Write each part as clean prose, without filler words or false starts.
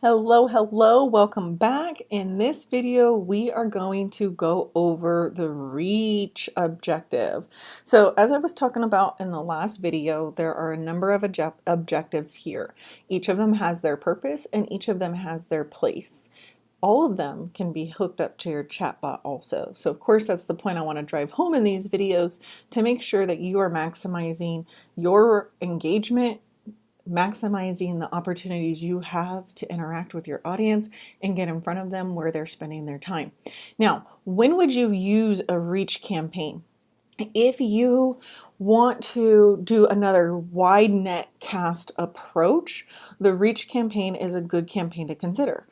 Hello, welcome back. In this video, we are going to go over the reach objective. So as I was talking about in the last video, there are a number of objectives here. Each of them has their purpose and each of them has their place. All of them can be hooked up to your chatbot also. So of course, that's the point I want to drive home in these videos, to make sure that you are maximizing your engagement, maximizing the opportunities you have to interact with your audience and get in front of them where they're spending their time. Now, when would you use a reach campaign? If you want to do another wide net cast approach, the reach campaign is a good campaign to consider.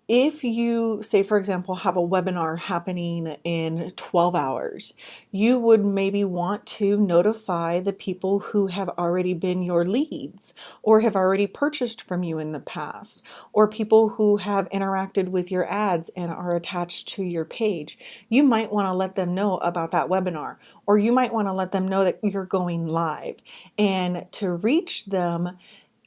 If you, say for example, have a webinar happening in 12 hours, you would maybe want to notify the people who have already been your leads or have already purchased from you in the past, or people who have interacted with your ads and are attached to your page. You might want to let them know about that webinar, or you might want to let them know that you're going live. And to reach them,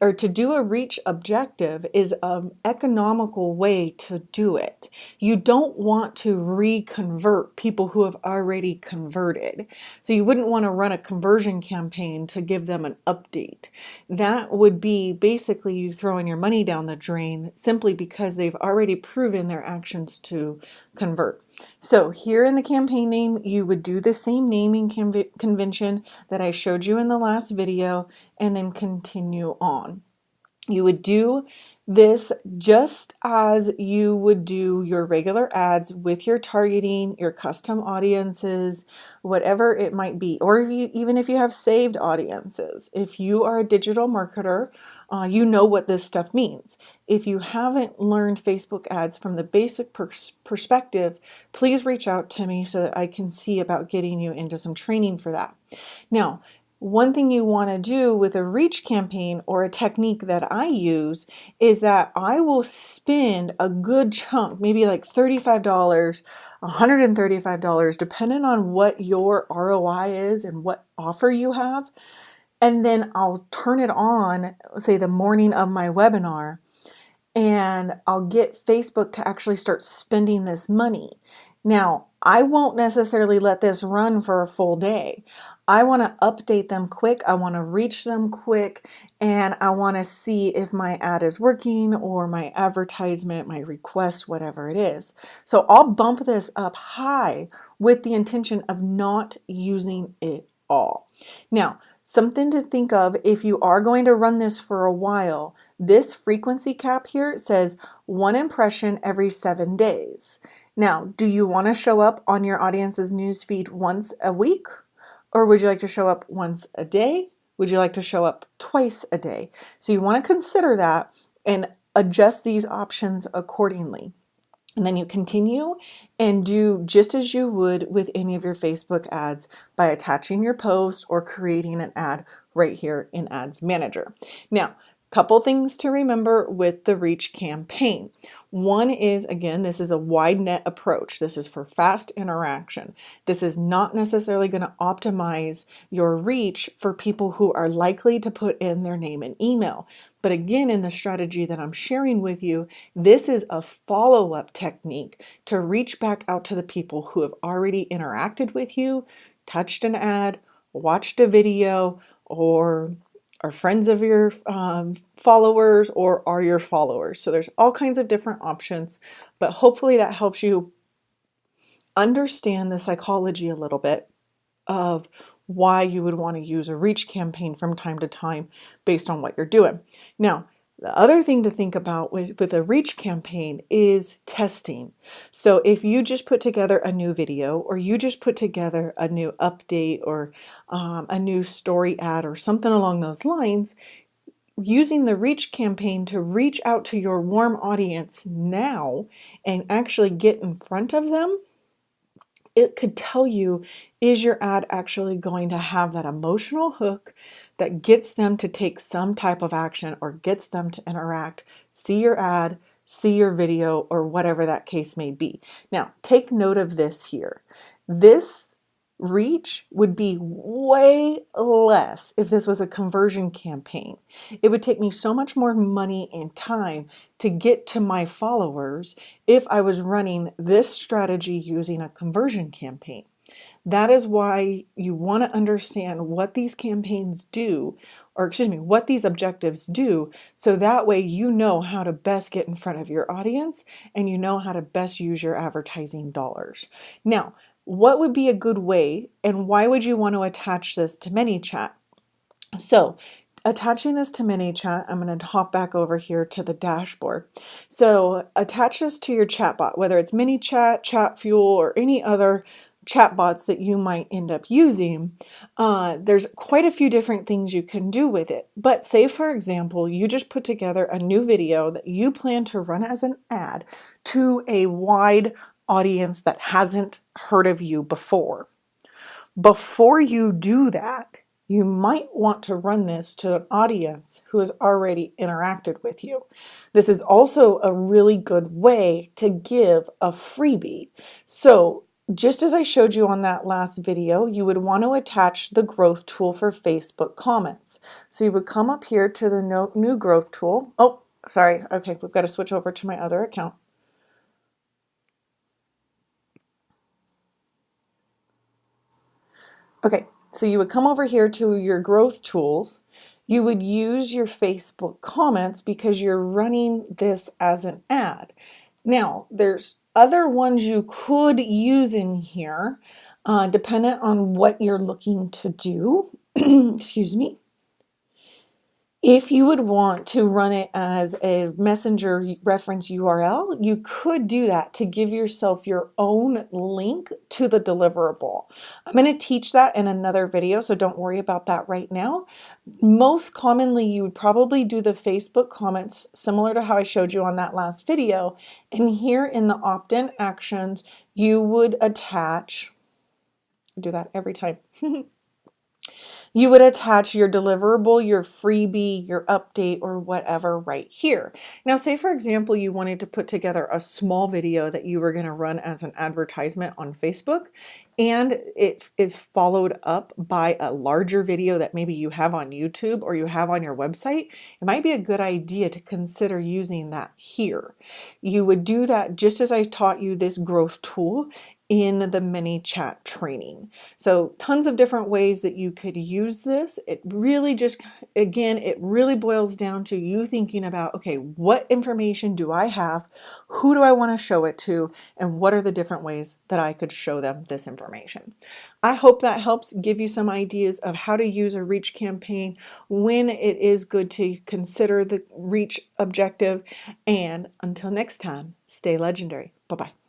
or to do a reach objective, is an economical way to do it. You don't want to reconvert people who have already converted. So you wouldn't want to run a conversion campaign to give them an update. That would be basically you throwing your money down the drain simply because they've already proven their actions to convert. So here in the campaign name, you would do the same naming convention that I showed you in the last video, and then continue on. You would do this just as you would do your regular ads with your targeting, your custom audiences, whatever it might be, or even if you have saved audiences. If you are a digital marketer, you know what this stuff means. If you haven't learned Facebook ads from the basic perspective, please reach out to me so that I can see about getting you into some training for that. Now, one thing you want to do with a reach campaign, or a technique that I use, is that I will spend a good chunk, maybe like $35, $135, depending on what your ROI is and what offer you have. And then I'll turn it on, say the morning of my webinar, and I'll get Facebook to actually start spending this money. Now, I won't necessarily let this run for a full day. I want to update them quick, I want to reach them quick, and I want to see if my ad is working, or my advertisement, my request, whatever it is. So I'll bump this up high with the intention of not using it all. Now, something to think of if you are going to run this for a while, this frequency cap here says 1 impression every 7 days. Now, do you want to show up on your audience's newsfeed once a week? Or would you like to show up once a day? Would you like to show up twice a day? So you want to consider that and adjust these options accordingly. And then you continue and do just as you would with any of your Facebook ads by attaching your post or creating an ad right here in Ads Manager. Now, couple things to remember with the reach campaign. One is, again, this is a wide net approach. This is for fast interaction. This is not necessarily going to optimize your reach for people who are likely to put in their name and email. But again, in the strategy that I'm sharing with you, this is a follow-up technique to reach back out to the people who have already interacted with you, touched an ad, watched a video, or are friends of your followers, or are your followers. So there's all kinds of different options, but hopefully that helps you understand the psychology a little bit of why you would want to use a reach campaign from time to time based on what you're doing. Now, the other thing to think about with a reach campaign is testing. So if you just put together a new video, or you just put together a new update, or a new story ad, or something along those lines, using the reach campaign to reach out to your warm audience now and actually get in front of them, it could tell you, is your ad actually going to have that emotional hook that gets them to take some type of action, or gets them to interact, see your ad, see your video, or whatever that case may be. Now, take note of this here. This Reach would be way less if this was a conversion campaign. It would take me so much more money and time to get to my followers if I was running this strategy using a conversion campaign. That is why you want to understand what these campaigns do, or excuse me, what these objectives do, so that way you know how to best get in front of your audience and you know how to best use your advertising dollars. Now, what would be a good way, and why would you want to attach this to ManyChat? So, attaching this to ManyChat, I'm going to hop back over here to the dashboard. So, attach this to your chatbot, whether it's ManyChat, ChatFuel, or any other chatbots that you might end up using. There's quite a few different things you can do with it. But say, for example, you just put together a new video that you plan to run as an ad to a wide audience that hasn't heard of you before. Before you do that, you might want to run this to an audience who has already interacted with you. This is also a really good way to give a freebie. So just as I showed you on that last video, you would want to attach the growth tool for Facebook comments. So you would come up here to the new growth tool. Oh, sorry. Okay, we've got to switch over to my other account. Okay, so you would come over here to your growth tools. You would use your Facebook comments because you're running this as an ad. Now, there's other ones you could use in here, dependent on what you're looking to do. Excuse me. If you would want to run it as a messenger reference URL, you could do that to give yourself your own link to the deliverable. I'm going to teach that in another video, so don't worry about that right now. Most commonly, you would probably do the Facebook comments similar to how I showed you on that last video. And here in the opt-in actions, you would attach, I do that every time. You would attach your deliverable, your freebie, your update, or whatever right here. Now, say for example, you wanted to put together a small video that you were going to run as an advertisement on Facebook, and it is followed up by a larger video that maybe you have on YouTube or you have on your website. It might be a good idea to consider using that here. You would do that just as I taught you this growth tool in the ManyChat training. So tons of different ways that you could use this. It really just, again, it really boils down to you thinking about, okay, what information do I have? Who do I want to show it to? And what are the different ways that I could show them this information? I hope that helps give you some ideas of how to use a reach campaign, when it is good to consider the reach objective. And until next time, stay legendary. Bye-bye.